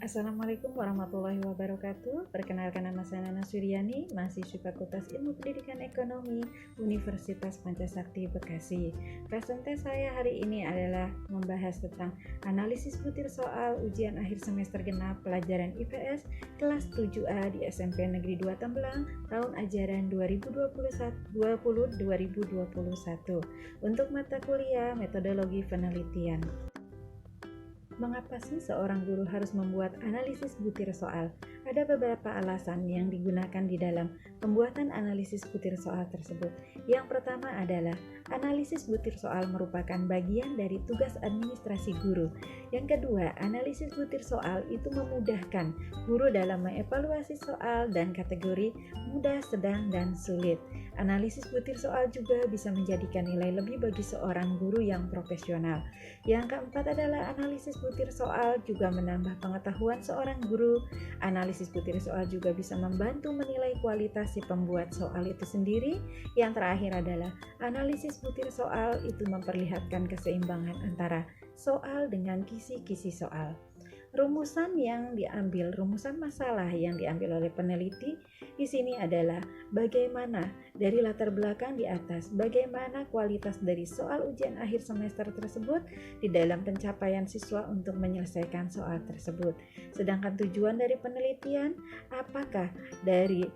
Assalamualaikum warahmatullahi wabarakatuh. Perkenalkan, nama saya Nana Suryani, mahasiswi Fakultas Ilmu Pendidikan Ekonomi Universitas Pancasakti Bekasi. Presentasi saya hari ini adalah membahas tentang analisis butir soal ujian akhir semester genap pelajaran IPS kelas 7A di SMP Negeri 2 Tembelang tahun ajaran 2020-2021 untuk mata kuliah metodologi penelitian. Mengapa sih seorang guru harus membuat analisis butir soal? Ada beberapa alasan yang digunakan di dalam pembuatan analisis butir soal tersebut. Yang pertama adalah analisis butir soal merupakan bagian dari tugas administrasi guru. Yang kedua, analisis butir soal itu memudahkan guru dalam mengevaluasi soal dan kategori mudah, sedang, dan sulit. Analisis butir soal juga bisa menjadikan nilai lebih bagi seorang guru yang profesional. Yang keempat adalah analisis butir soal juga menambah pengetahuan seorang guru. Analisis butir soal juga bisa membantu menilai kualitas si pembuat soal itu sendiri. Yang terakhir adalah analisis butir soal itu memperlihatkan keseimbangan antara soal dengan kisi-kisi soal. Rumusan masalah yang diambil oleh peneliti di sini adalah bagaimana dari latar belakang di atas, bagaimana kualitas dari soal ujian akhir semester tersebut di dalam pencapaian siswa untuk menyelesaikan soal tersebut. Sedangkan tujuan dari penelitian, apakah dari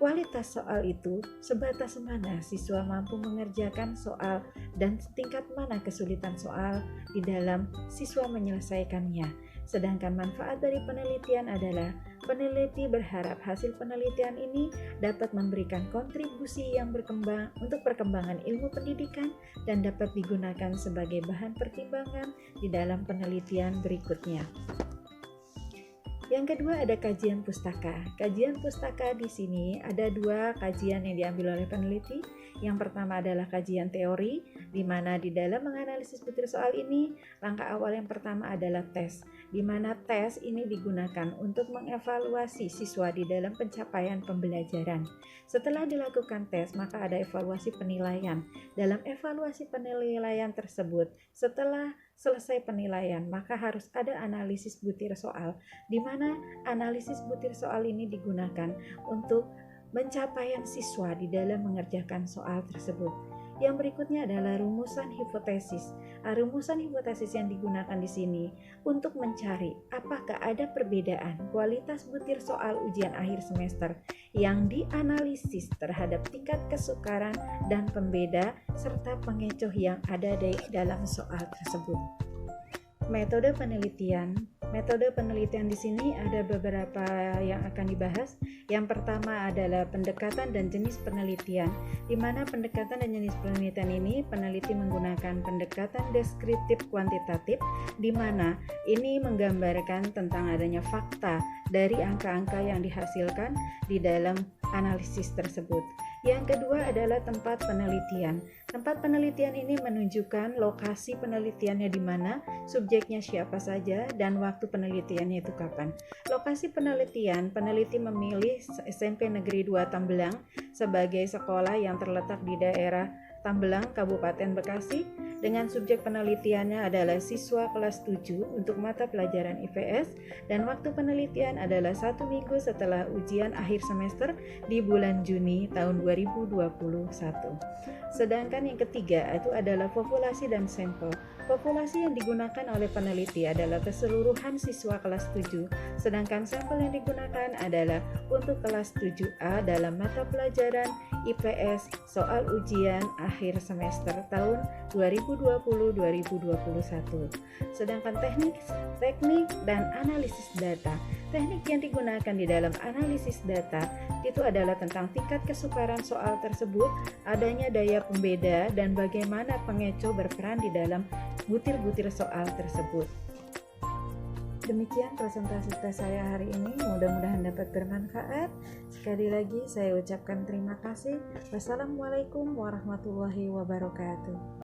kualitas soal itu sebatas mana siswa mampu mengerjakan soal dan tingkat mana kesulitan soal di dalam siswa menyelesaikannya. Sedangkan manfaat dari penelitian adalah peneliti berharap hasil penelitian ini dapat memberikan kontribusi yang berkembang untuk perkembangan ilmu pendidikan dan dapat digunakan sebagai bahan pertimbangan di dalam penelitian berikutnya. Yang kedua ada kajian pustaka. Kajian pustaka di sini ada dua kajian yang diambil oleh peneliti. Yang pertama adalah kajian teori, di mana di dalam menganalisis butir soal ini, langkah awal yang pertama adalah tes, di mana tes ini digunakan untuk mengevaluasi siswa di dalam pencapaian pembelajaran. Setelah dilakukan tes, maka ada evaluasi penilaian. Dalam evaluasi penilaian tersebut, setelah selesai penilaian, maka harus ada analisis butir soal, di mana analisis butir soal ini digunakan untuk pencapaian siswa di dalam mengerjakan soal tersebut. Yang berikutnya adalah rumusan hipotesis. Rumusan hipotesis yang digunakan di sini untuk mencari apakah ada perbedaan kualitas butir soal ujian akhir semester yang dianalisis terhadap tingkat kesukaran dan pembeda serta pengecoh yang ada di dalam soal tersebut. Metode penelitian di sini ada beberapa yang akan dibahas. Yang pertama adalah pendekatan dan jenis penelitian, di mana pendekatan dan jenis penelitian ini peneliti menggunakan pendekatan deskriptif kuantitatif, di mana ini menggambarkan tentang adanya fakta dari angka-angka yang dihasilkan di dalam analisis tersebut. Yang kedua adalah tempat penelitian. Tempat penelitian ini menunjukkan lokasi penelitiannya di mana, subjeknya siapa saja, dan waktu penelitiannya itu kapan. Lokasi penelitian, peneliti memilih SMP Negeri 2 Tembelang sebagai sekolah yang terletak di daerah Tembelang, Kabupaten Bekasi, dengan subjek penelitiannya adalah siswa kelas 7 untuk mata pelajaran IPS, dan waktu penelitian adalah 1 minggu setelah ujian akhir semester di bulan Juni tahun 2021. Sedangkan yang ketiga itu adalah populasi dan sampel. Populasi yang digunakan oleh peneliti adalah keseluruhan siswa kelas 7, sedangkan sampel yang digunakan adalah untuk kelas 7A dalam mata pelajaran IPS soal ujian akhir semester tahun 2020-2021. Sedangkan teknik dan analisis data. Teknik yang digunakan di dalam analisis data itu adalah tentang tingkat kesukaran soal tersebut, adanya daya pembeda, dan bagaimana pengecoh berperan di dalam butir-butir soal tersebut. Demikian presentasi tes saya hari ini, mudah-mudahan dapat bermanfaat. Sekali lagi saya ucapkan terima kasih. Wassalamualaikum warahmatullahi wabarakatuh.